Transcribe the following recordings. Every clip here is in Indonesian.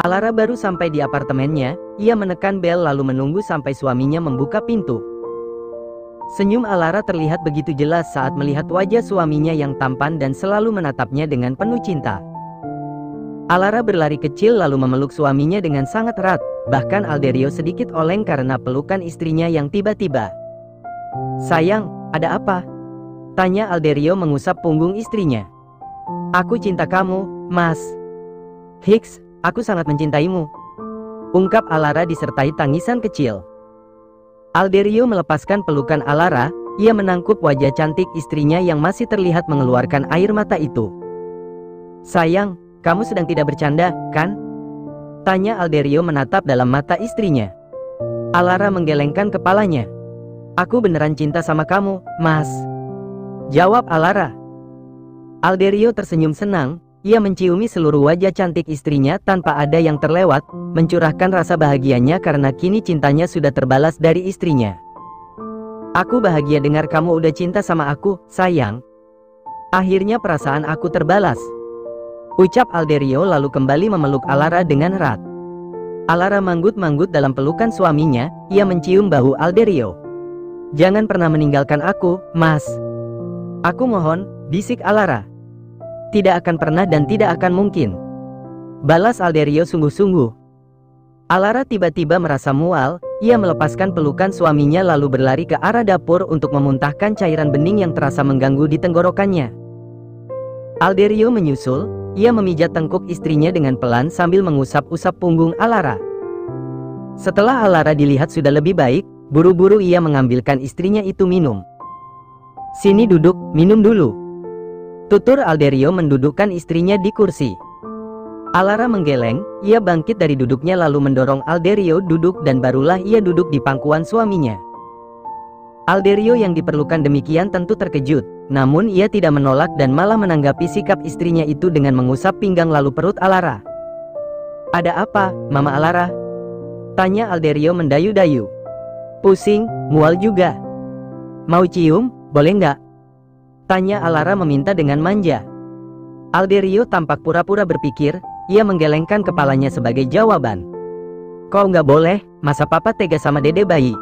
Alara baru sampai di apartemennya, ia menekan bel lalu menunggu sampai suaminya membuka pintu. Senyum Alara terlihat begitu jelas saat melihat wajah suaminya yang tampan dan selalu menatapnya dengan penuh cinta. Alara berlari kecil lalu memeluk suaminya dengan sangat erat, bahkan Alderio sedikit oleng karena pelukan istrinya yang tiba-tiba. "Sayang, ada apa?" tanya Alderio mengusap punggung istrinya. "Aku cinta kamu, Mas." "Hicks, aku sangat mencintaimu," ungkap Alara disertai tangisan kecil. Alderio melepaskan pelukan Alara, ia menangkup wajah cantik istrinya yang masih terlihat mengeluarkan air mata itu. "Sayang, kamu sedang tidak bercanda, kan?" tanya Alderio menatap dalam mata istrinya. Alara menggelengkan kepalanya. "Aku beneran cinta sama kamu, Mas," jawab Alara. Alderio tersenyum senang, ia menciumi seluruh wajah cantik istrinya tanpa ada yang terlewat, mencurahkan rasa bahagianya karena kini cintanya sudah terbalas dari istrinya. "Aku bahagia dengar kamu udah cinta sama aku, sayang. Akhirnya perasaan aku terbalas," ucap Alderio lalu kembali memeluk Alara dengan erat. Alara manggut-manggut dalam pelukan suaminya, ia mencium bahu Alderio. "Jangan pernah meninggalkan aku, Mas. Aku mohon," bisik Alara. "Tidak akan pernah dan tidak akan mungkin," balas Alderio sungguh-sungguh. Alara tiba-tiba merasa mual, ia melepaskan pelukan suaminya lalu berlari ke arah dapur untuk memuntahkan cairan bening yang terasa mengganggu di tenggorokannya. Alderio menyusul, ia memijat tengkuk istrinya dengan pelan sambil mengusap-usap punggung Alara. Setelah Alara dilihat sudah lebih baik, buru-buru ia mengambilkan istrinya itu minum. "Sini duduk, minum dulu," tutur Alderio mendudukkan istrinya di kursi. Alara menggeleng, ia bangkit dari duduknya lalu mendorong Alderio duduk dan barulah ia duduk di pangkuan suaminya. Alderio yang diperlukan demikian tentu terkejut, namun ia tidak menolak dan malah menanggapi sikap istrinya itu dengan mengusap pinggang lalu perut Alara. "Ada apa, Mama Alara?" tanya Alderio mendayu-dayu. "Pusing, mual juga. Mau cium, boleh nggak?" tanya Alara meminta dengan manja. Alderio tampak pura-pura berpikir, ia menggelengkan kepalanya sebagai jawaban. "Kok nggak boleh, masa papa tega sama dede bayi?"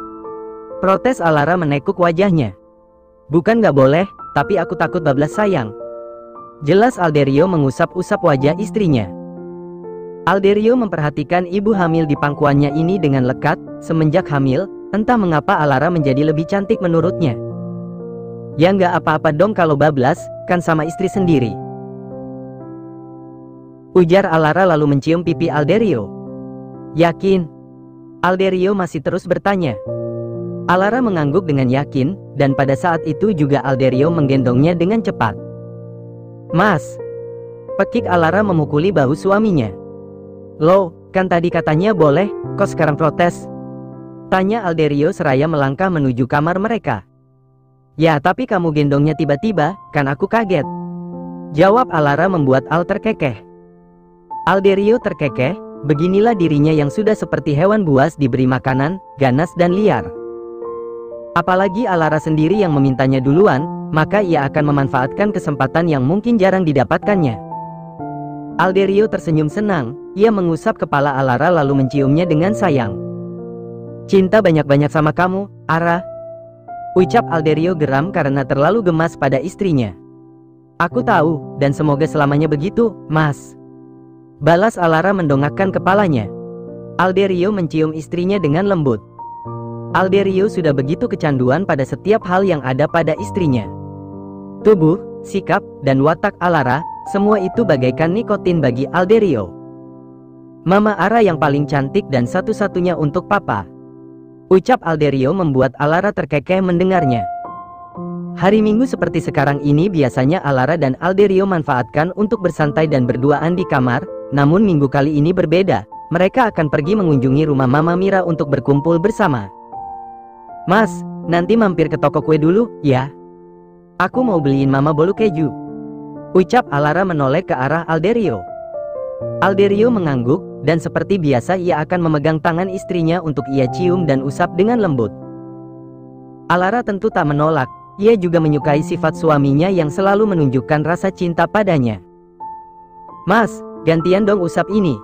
protes Alara menekuk wajahnya. "Bukan nggak boleh, tapi aku takut bablas sayang," jelas Alderio mengusap-usap wajah istrinya. Alderio memperhatikan ibu hamil di pangkuannya ini dengan lekat, semenjak hamil, entah mengapa Alara menjadi lebih cantik menurutnya. "Ya nggak apa-apa dong kalau bablas, kan sama istri sendiri," ujar Alara lalu mencium pipi Alderio. "Yakin?" Alderio masih terus bertanya. Alara mengangguk dengan yakin, dan pada saat itu juga Alderio menggendongnya dengan cepat. "Mas!" pekik Alara memukuli bahu suaminya. "Loh, kan tadi katanya boleh, kok sekarang protes?" tanya Alderio seraya melangkah menuju kamar mereka. "Ya tapi kamu gendongnya tiba-tiba, kan aku kaget," jawab Alara membuat Al terkekeh. Alderio terkekeh, beginilah dirinya yang sudah seperti hewan buas diberi makanan, ganas dan liar. Apalagi Alara sendiri yang memintanya duluan, maka ia akan memanfaatkan kesempatan yang mungkin jarang didapatkannya. Alderio tersenyum senang, ia mengusap kepala Alara lalu menciumnya dengan sayang. "Cinta banyak-banyak sama kamu, Ara," ucap Alderio geram karena terlalu gemas pada istrinya. "Aku tahu, dan semoga selamanya begitu, Mas," balas Alara mendongakkan kepalanya. Alderio mencium istrinya dengan lembut. Alderio sudah begitu kecanduan pada setiap hal yang ada pada istrinya. Tubuh, sikap, dan watak Alara, semua itu bagaikan nikotin bagi Alderio. "Mama Ara yang paling cantik dan satu-satunya untuk papa," ucap Alderio membuat Alara terkekeh mendengarnya. Hari Minggu seperti sekarang ini biasanya Alara dan Alderio manfaatkan untuk bersantai dan berduaan di kamar, namun minggu kali ini berbeda, mereka akan pergi mengunjungi rumah Mama Mira untuk berkumpul bersama. "Mas, nanti mampir ke toko kue dulu, ya? Aku mau beliin Mama bolu keju," ucap Alara menoleh ke arah Alderio. Alderio mengangguk, dan seperti biasa ia akan memegang tangan istrinya untuk ia cium dan usap dengan lembut. Alara tentu tak menolak, ia juga menyukai sifat suaminya yang selalu menunjukkan rasa cinta padanya. "Mas, gantian dong usap ini,"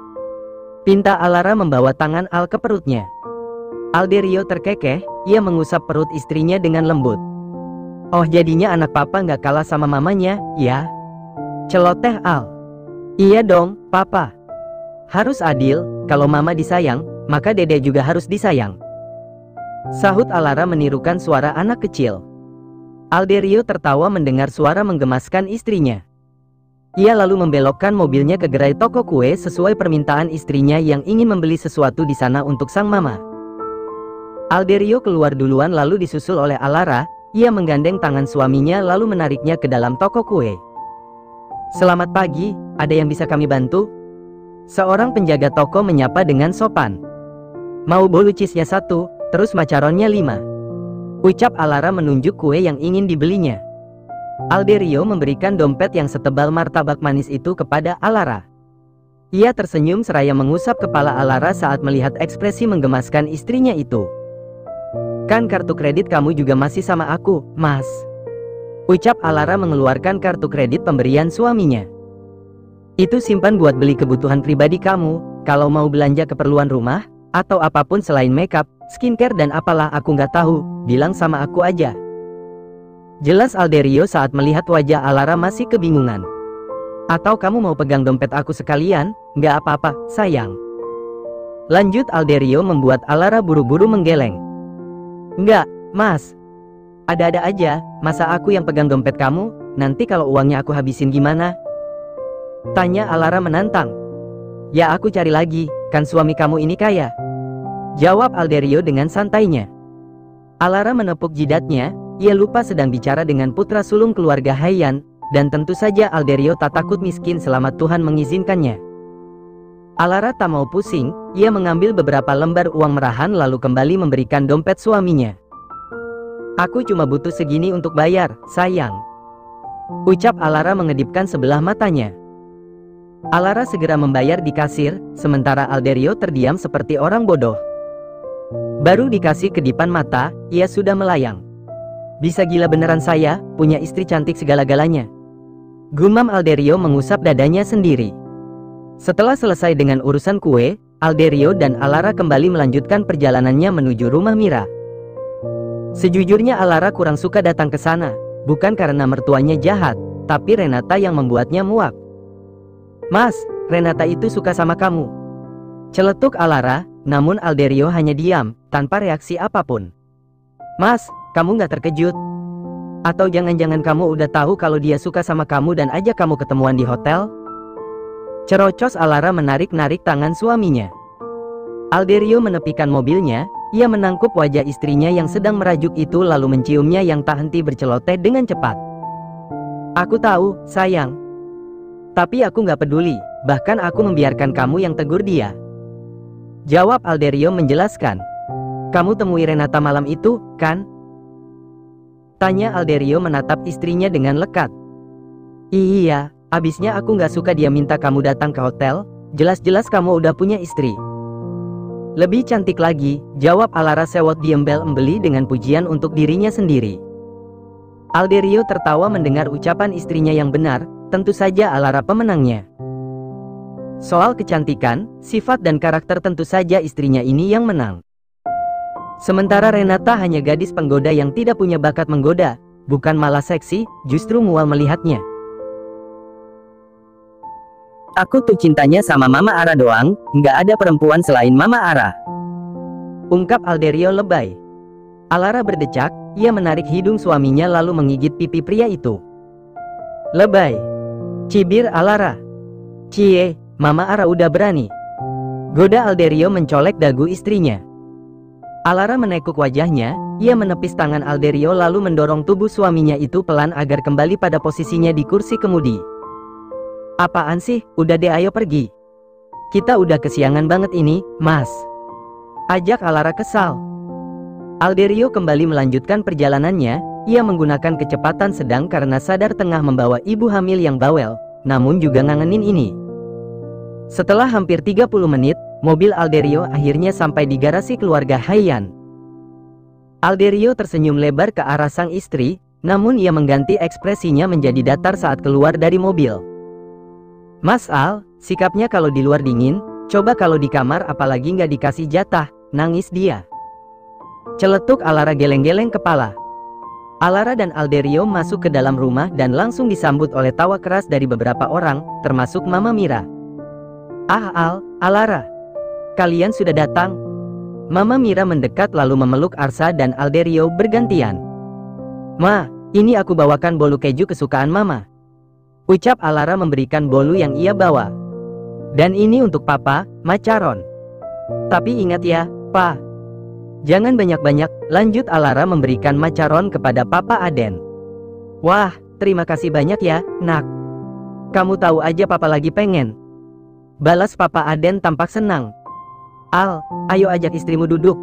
pinta Alara membawa tangan Al ke perutnya. Alderio terkekeh, ia mengusap perut istrinya dengan lembut. "Oh, jadinya anak papa nggak kalah sama mamanya, ya?" celoteh Al. "Iya dong, papa. Harus adil, kalau mama disayang, maka dede juga harus disayang," sahut Alara menirukan suara anak kecil. Alderio tertawa mendengar suara menggemaskan istrinya. Ia lalu membelokkan mobilnya ke gerai toko kue sesuai permintaan istrinya yang ingin membeli sesuatu di sana untuk sang mama. Alderio keluar duluan lalu disusul oleh Alara. Ia menggandeng tangan suaminya lalu menariknya ke dalam toko kue. "Selamat pagi, ada yang bisa kami bantu?" Seorang penjaga toko menyapa dengan sopan. "Mau bolu cheese-nya 1, terus macaronnya 5. Ucap Alara menunjuk kue yang ingin dibelinya. Alderio memberikan dompet yang setebal martabak manis itu kepada Alara. Ia tersenyum seraya mengusap kepala Alara saat melihat ekspresi menggemaskan istrinya itu. "Kan kartu kredit kamu juga masih sama aku, Mas," ucap Alara mengeluarkan kartu kredit pemberian suaminya. "Itu simpan buat beli kebutuhan pribadi kamu, kalau mau belanja keperluan rumah, atau apapun selain makeup, skincare dan apalah aku nggak tahu, bilang sama aku aja," jelas Alderio saat melihat wajah Alara masih kebingungan. "Atau kamu mau pegang dompet aku sekalian?" "Nggak apa-apa, sayang," lanjut Alderio membuat Alara buru-buru menggeleng. "Nggak, Mas. Ada-ada aja, masa aku yang pegang dompet kamu, nanti kalau uangnya aku habisin gimana?" tanya Alara menantang. "Ya aku cari lagi, kan suami kamu ini kaya," jawab Alderio dengan santainya. Alara menepuk jidatnya, ia lupa sedang bicara dengan putra sulung keluarga Haiyan, dan tentu saja Alderio tak takut miskin selama Tuhan mengizinkannya. Alara tak mau pusing, ia mengambil beberapa lembar uang merahan lalu kembali memberikan dompet suaminya. "Aku cuma butuh segini untuk bayar, sayang," ucap Alara mengedipkan sebelah matanya. Alara segera membayar di kasir, sementara Alderio terdiam seperti orang bodoh. Baru dikasih kedipan mata, ia sudah melayang. "Bisa gila beneran saya, punya istri cantik segala-galanya," gumam Alderio mengusap dadanya sendiri. Setelah selesai dengan urusan kue, Alderio dan Alara kembali melanjutkan perjalanannya menuju rumah Mira. Sejujurnya Alara kurang suka datang ke sana, bukan karena mertuanya jahat, tapi Renata yang membuatnya muak. "Mas, Renata itu suka sama kamu," celetuk Alara, namun Alderio hanya diam, tanpa reaksi apapun. "Mas, kamu nggak terkejut? Atau jangan-jangan kamu udah tahu kalau dia suka sama kamu dan ajak kamu ketemuan di hotel?" Cerocos Alara menarik-narik tangan suaminya. Alderio menepikan mobilnya, ia menangkup wajah istrinya yang sedang merajuk itu lalu menciumnya yang tak henti berceloteh dengan cepat. "Aku tahu, sayang. Tapi aku nggak peduli, bahkan aku membiarkan kamu yang tegur dia," jawab Alderio menjelaskan. "Kamu temui Renata malam itu, kan?" tanya Alderio menatap istrinya dengan lekat. "Iya, abisnya aku nggak suka dia minta kamu datang ke hotel, jelas-jelas kamu udah punya istri." "Lebih cantik lagi," jawab Alara sewot diembel-embeli dengan pujian untuk dirinya sendiri. Alderio tertawa mendengar ucapan istrinya yang benar, tentu saja Alara pemenangnya. Soal kecantikan, sifat dan karakter tentu saja istrinya ini yang menang. Sementara Renata hanya gadis penggoda yang tidak punya bakat menggoda, bukan malah seksi, justru mual melihatnya. "Aku tuh cintanya sama Mama Ara doang, nggak ada perempuan selain Mama Ara," ungkap Alderio lebay. Alara berdecak, ia menarik hidung suaminya lalu menggigit pipi pria itu. "Lebay," cibir Alara. "Cie, Mama Ara udah berani," goda Alderio mencolek dagu istrinya. Alara menekuk wajahnya, ia menepis tangan Alderio lalu mendorong tubuh suaminya itu pelan agar kembali pada posisinya di kursi kemudi. "Apaan sih, udah deh ayo pergi. Kita udah kesiangan banget ini, Mas," ajak Alara kesal. Alderio kembali melanjutkan perjalanannya, ia menggunakan kecepatan sedang karena sadar tengah membawa ibu hamil yang bawel, namun juga ngangenin ini. Setelah hampir 30 menit, mobil Alderio akhirnya sampai di garasi keluarga Haiyan. Alderio tersenyum lebar ke arah sang istri, namun ia mengganti ekspresinya menjadi datar saat keluar dari mobil. Mas Al, sikapnya kalau di luar dingin, coba kalau di kamar apalagi nggak dikasih jatah, nangis dia. Celetuk Alara geleng-geleng kepala. Alara dan Alderio masuk ke dalam rumah dan langsung disambut oleh tawa keras dari beberapa orang, termasuk Mama Mira. Ah Al, Alara, kalian sudah datang. Mama Mira mendekat lalu memeluk Arsa dan Alderio bergantian. Ma, ini aku bawakan bolu keju kesukaan Mama, ucap Alara memberikan bolu yang ia bawa. Dan ini untuk Papa, Macaron. Tapi ingat ya, Pa, jangan banyak-banyak, lanjut Alara memberikan macaron kepada Papa Aden. Wah, terima kasih banyak ya, Nak. Kamu tahu aja Papa lagi pengen. Balas Papa Aden tampak senang. Al, ayo ajak istrimu duduk,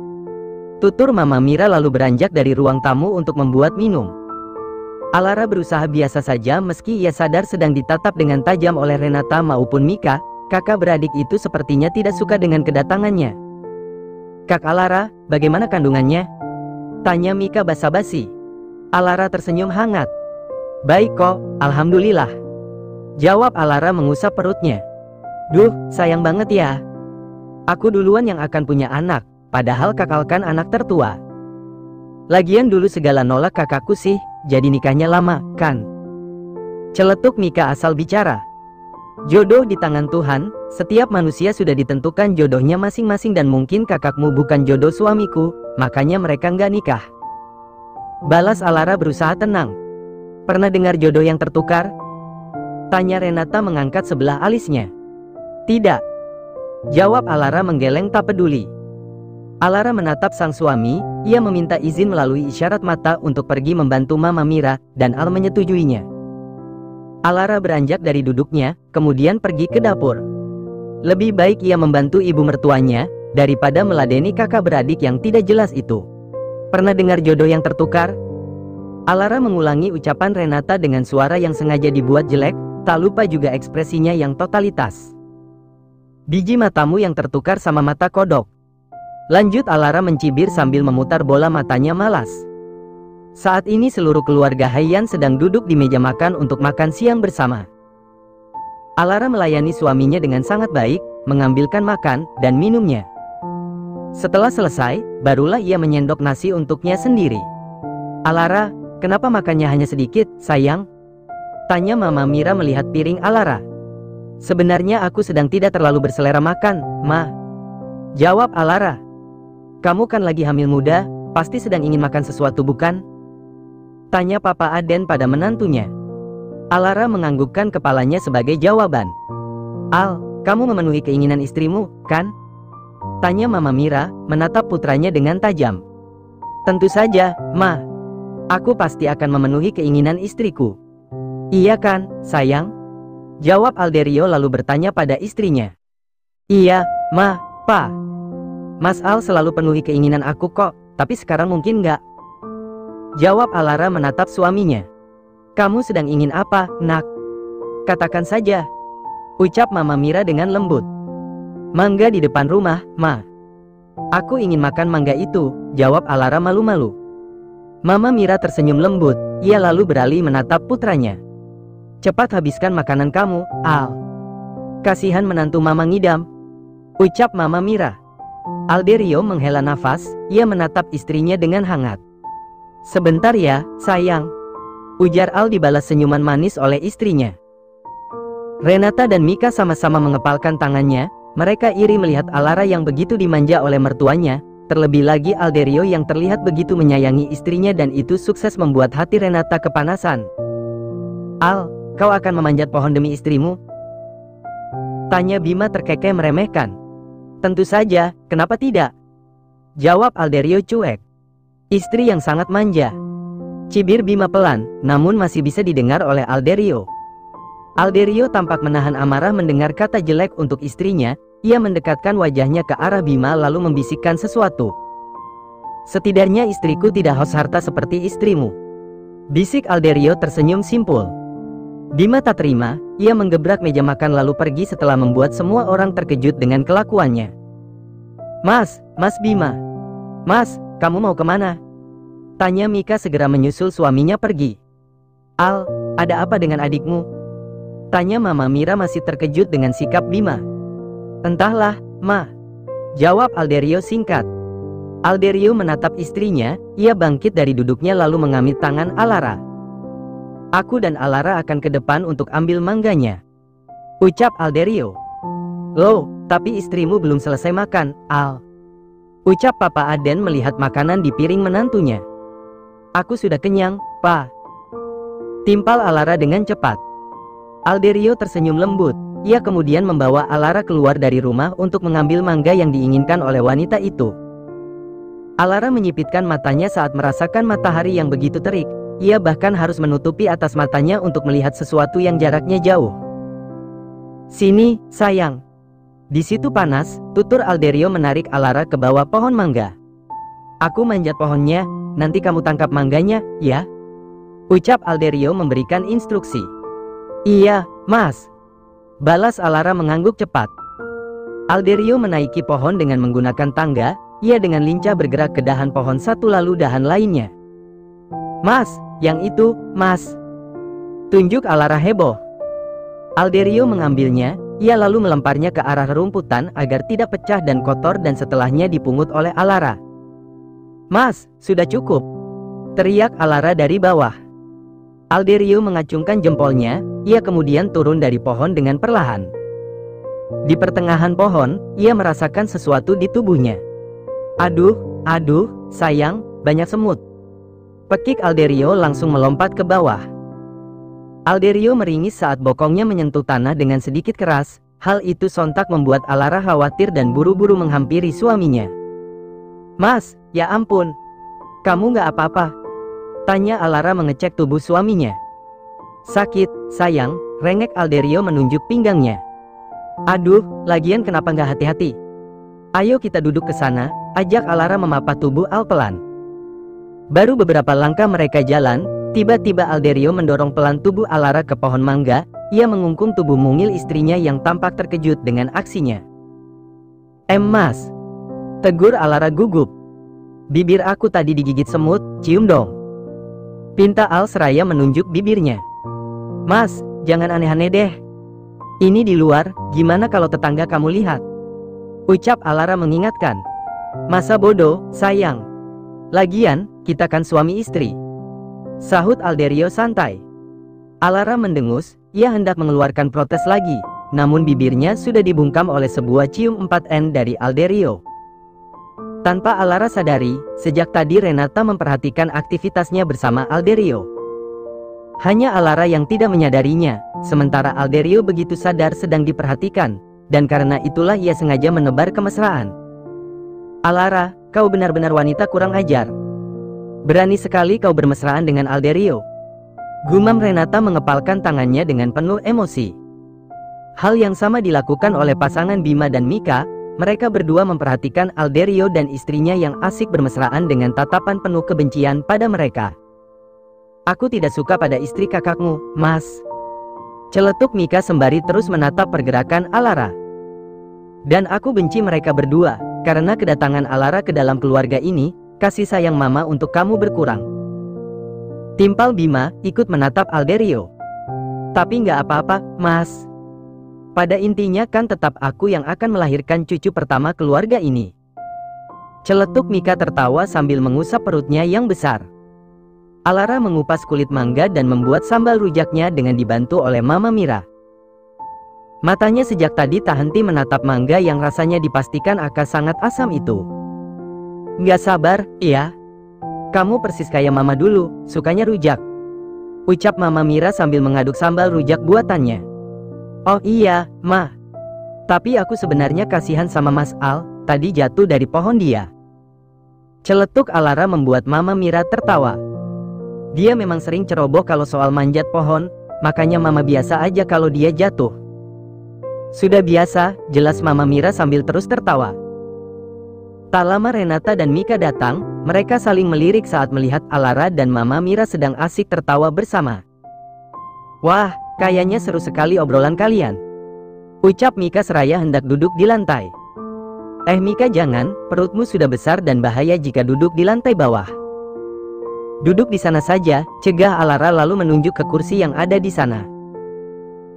tutur Mama Mira lalu beranjak dari ruang tamu untuk membuat minum. Alara berusaha biasa saja meski ia sadar sedang ditatap dengan tajam oleh Renata maupun Mika, kakak beradik itu sepertinya tidak suka dengan kedatangannya. Kak Alara, bagaimana kandungannya? Tanya Mika basa-basi. Alara tersenyum hangat. Baik kok, alhamdulillah, jawab Alara mengusap perutnya. Duh, sayang banget ya. Aku duluan yang akan punya anak, padahal kakak kan anak tertua. Lagian dulu segala nolak kakakku sih, jadi nikahnya lama, kan? Celetuk Mika asal bicara. Jodoh di tangan Tuhan, setiap manusia sudah ditentukan jodohnya masing-masing dan mungkin kakakmu bukan jodoh suamiku, makanya mereka nggak nikah. Balas Alara berusaha tenang. Pernah dengar jodoh yang tertukar? Tanya Renata mengangkat sebelah alisnya. Tidak, jawab Alara menggeleng tak peduli. Alara menatap sang suami, ia meminta izin melalui isyarat mata untuk pergi membantu Mama Mira, dan Al menyetujuinya. Alara beranjak dari duduknya, kemudian pergi ke dapur. Lebih baik ia membantu ibu mertuanya, daripada meladeni kakak beradik yang tidak jelas itu. Pernah dengar jodoh yang tertukar? Alara mengulangi ucapan Renata dengan suara yang sengaja dibuat jelek, tak lupa juga ekspresinya yang totalitas. Biji matamu yang tertukar sama mata kodok, lanjut Alara mencibir sambil memutar bola matanya malas. Saat ini seluruh keluarga Haiyan sedang duduk di meja makan untuk makan siang bersama. Alara melayani suaminya dengan sangat baik, mengambilkan makan dan minumnya. Setelah selesai, barulah ia menyendok nasi untuknya sendiri. Alara, kenapa makannya hanya sedikit, sayang? Tanya Mama Mira melihat piring Alara. Sebenarnya aku sedang tidak terlalu berselera makan, Ma, jawab Alara. Kamu kan lagi hamil muda, pasti sedang ingin makan sesuatu bukan? Tanya Papa Aden pada menantunya. Alara menganggukkan kepalanya sebagai jawaban. Al, kamu memenuhi keinginan istrimu, kan? Tanya Mama Mira, menatap putranya dengan tajam. Tentu saja, Ma. Aku pasti akan memenuhi keinginan istriku. Iya kan, sayang? Jawab Alderio lalu bertanya pada istrinya. Iya, Ma, Pa. Mas Al selalu penuhi keinginan aku kok, tapi sekarang mungkin nggak. Jawab Alara menatap suaminya. Kamu sedang ingin apa, Nak? Katakan saja, ucap Mama Mira dengan lembut. Mangga di depan rumah, Ma. Aku ingin makan mangga itu, jawab Alara malu-malu. Mama Mira tersenyum lembut, ia lalu beralih menatap putranya. Cepat habiskan makanan kamu, Al. Kasihan menantu Mama ngidam, ucap Mama Mira. Alderio menghela nafas, ia menatap istrinya dengan hangat. Sebentar ya, sayang, ujar Al dibalas senyuman manis oleh istrinya. Renata dan Mika sama-sama mengepalkan tangannya, mereka iri melihat Alara yang begitu dimanja oleh mertuanya, terlebih lagi Alderio yang terlihat begitu menyayangi istrinya dan itu sukses membuat hati Renata kepanasan. Al, kau akan memanjat pohon demi istrimu? Tanya Bima terkekeh meremehkan. Tentu saja, kenapa tidak? Jawab Alderio cuek. Istri yang sangat manja. Cibir Bima pelan, namun masih bisa didengar oleh Alderio. Alderio tampak menahan amarah mendengar kata jelek untuk istrinya, ia mendekatkan wajahnya ke arah Bima lalu membisikkan sesuatu. Setidaknya istriku tidak haus harta seperti istrimu. Bisik Alderio tersenyum simpul. Bima tak terima, ia menggebrak meja makan lalu pergi setelah membuat semua orang terkejut dengan kelakuannya. Mas Bima. Mas, kamu mau kemana? Tanya Mika segera menyusul suaminya pergi. Al, ada apa dengan adikmu? Tanya Mama Mira masih terkejut dengan sikap Bima. Entahlah, Ma. Jawab Alderio singkat. Alderio menatap istrinya, ia bangkit dari duduknya lalu mengamit tangan Alara. Aku dan Alara akan ke depan untuk ambil mangganya. Ucap Alderio. Loh, tapi istrimu belum selesai makan, Al. Ucap Papa Aden melihat makanan di piring menantunya. Aku sudah kenyang, Pa. Timpal Alara dengan cepat. Alderio tersenyum lembut. Ia kemudian membawa Alara keluar dari rumah untuk mengambil mangga yang diinginkan oleh wanita itu. Alara menyipitkan matanya saat merasakan matahari yang begitu terik. Ia bahkan harus menutupi atas matanya untuk melihat sesuatu yang jaraknya jauh. Sini, sayang. Di situ panas, tutur Alderio menarik Alara ke bawah pohon mangga. Aku manjat pohonnya, nanti kamu tangkap mangganya, ya? Ucap Alderio memberikan instruksi. Iya, Mas. Balas Alara mengangguk cepat. Alderio menaiki pohon dengan menggunakan tangga. Ia dengan lincah bergerak ke dahan pohon satu lalu dahan lainnya. Mas, yang itu, Mas. Tunjuk Alara heboh. Alderio mengambilnya, ia lalu melemparnya ke arah rerumputan agar tidak pecah dan kotor dan setelahnya dipungut oleh Alara. Mas, sudah cukup. Teriak Alara dari bawah. Alderio mengacungkan jempolnya, ia kemudian turun dari pohon dengan perlahan. Di pertengahan pohon, ia merasakan sesuatu di tubuhnya. Aduh, sayang, banyak semut. Pekik Alderio langsung melompat ke bawah. Alderio meringis saat bokongnya menyentuh tanah dengan sedikit keras. Hal itu sontak membuat Alara khawatir dan buru-buru menghampiri suaminya. Mas, ya ampun. Kamu nggak apa-apa? Tanya Alara mengecek tubuh suaminya. Sakit, sayang, rengek Alderio menunjuk pinggangnya. Aduh, lagian kenapa nggak hati-hati? Ayo kita duduk ke sana, ajak Alara memapah tubuh Al pelan. Baru beberapa langkah mereka jalan, tiba-tiba Alderio mendorong pelan tubuh Alara ke pohon mangga. Ia mengungkum tubuh mungil istrinya yang tampak terkejut dengan aksinya. Mas, tegur Alara gugup. Bibir aku tadi digigit semut, cium dong. Pinta Al seraya menunjuk bibirnya. Mas, jangan aneh-aneh deh. Ini di luar, gimana kalau tetangga kamu lihat? Ucap Alara mengingatkan. Masa bodoh, sayang. Lagian, kita kan suami istri. Sahut Alderio santai. Alara mendengus, ia hendak mengeluarkan protes lagi. Namun bibirnya sudah dibungkam oleh sebuah cium 4N dari Alderio. Tanpa Alara sadari, sejak tadi Renata memperhatikan aktivitasnya bersama Alderio. Hanya Alara yang tidak menyadarinya, sementara Alderio begitu sadar sedang diperhatikan. Dan karena itulah ia sengaja menebar kemesraan. Alara, kau benar-benar wanita kurang ajar. Berani sekali kau bermesraan dengan Alderio. Gumam Renata mengepalkan tangannya dengan penuh emosi. Hal yang sama dilakukan oleh pasangan Bima dan Mika. Mereka berdua memperhatikan Alderio dan istrinya yang asik bermesraan dengan tatapan penuh kebencian pada mereka. Aku tidak suka pada istri kakakmu, Mas. Celetuk Mika sembari terus menatap pergerakan Alara. Dan aku benci mereka berdua, karena kedatangan Alara ke dalam keluarga ini, kasih sayang mama untuk kamu berkurang. Timpal Bima ikut menatap Alderio. Tapi nggak apa-apa, Mas. Pada intinya kan tetap aku yang akan melahirkan cucu pertama keluarga ini. Celetuk Mika tertawa sambil mengusap perutnya yang besar. Alara mengupas kulit mangga dan membuat sambal rujaknya dengan dibantu oleh Mama Mira. Matanya sejak tadi tak henti menatap mangga yang rasanya dipastikan akan sangat asam itu. Nggak sabar, iya. Kamu persis kayak Mama dulu, sukanya rujak. Ucap Mama Mira sambil mengaduk sambal rujak buatannya. Oh iya, Ma. Tapi aku sebenarnya kasihan sama Mas Al, tadi jatuh dari pohon dia. Celetuk Alara membuat Mama Mira tertawa. Dia memang sering ceroboh kalau soal manjat pohon, makanya Mama biasa aja kalau dia jatuh. Sudah biasa, jelas Mama Mira sambil terus tertawa. Tak lama Renata dan Mika datang, mereka saling melirik saat melihat Alara dan Mama Mira sedang asik tertawa bersama. Wah, kayaknya seru sekali obrolan kalian. Ucap Mika seraya hendak duduk di lantai. Mika jangan, perutmu sudah besar dan bahaya jika duduk di lantai bawah. Duduk di sana saja, cegah Alara lalu menunjuk ke kursi yang ada di sana.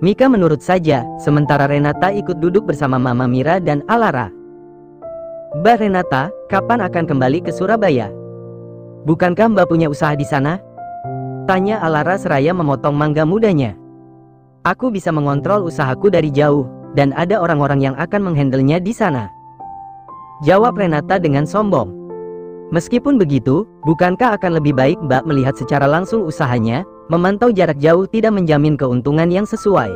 Mika menurut saja, sementara Renata ikut duduk bersama Mama Mira dan Alara. Mbak Renata, kapan akan kembali ke Surabaya? Bukankah Mbak punya usaha di sana? Tanya Alara seraya memotong mangga mudanya. Aku bisa mengontrol usahaku dari jauh, dan ada orang-orang yang akan menghandlenya di sana. Jawab Renata dengan sombong. Meskipun begitu, bukankah akan lebih baik Mbak melihat secara langsung usahanya? Memantau jarak jauh tidak menjamin keuntungan yang sesuai.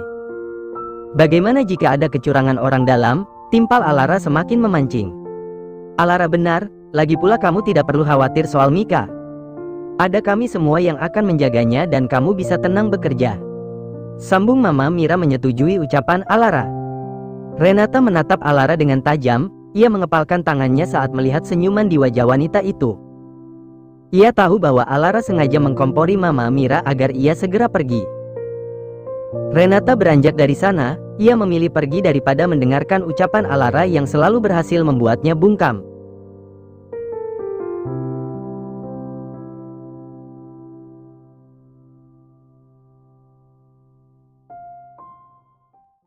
Bagaimana jika ada kecurangan orang dalam? Timpal Alara semakin memancing. Alara benar, lagi pula kamu tidak perlu khawatir soal Mika. Ada kami semua yang akan menjaganya dan kamu bisa tenang bekerja. Sambung Mama Mira menyetujui ucapan Alara. Renata menatap Alara dengan tajam, ia mengepalkan tangannya saat melihat senyuman di wajah wanita itu. Ia tahu bahwa Alara sengaja mengkompori Mama Mira agar ia segera pergi. Renata beranjak dari sana, ia memilih pergi daripada mendengarkan ucapan Alara yang selalu berhasil membuatnya bungkam.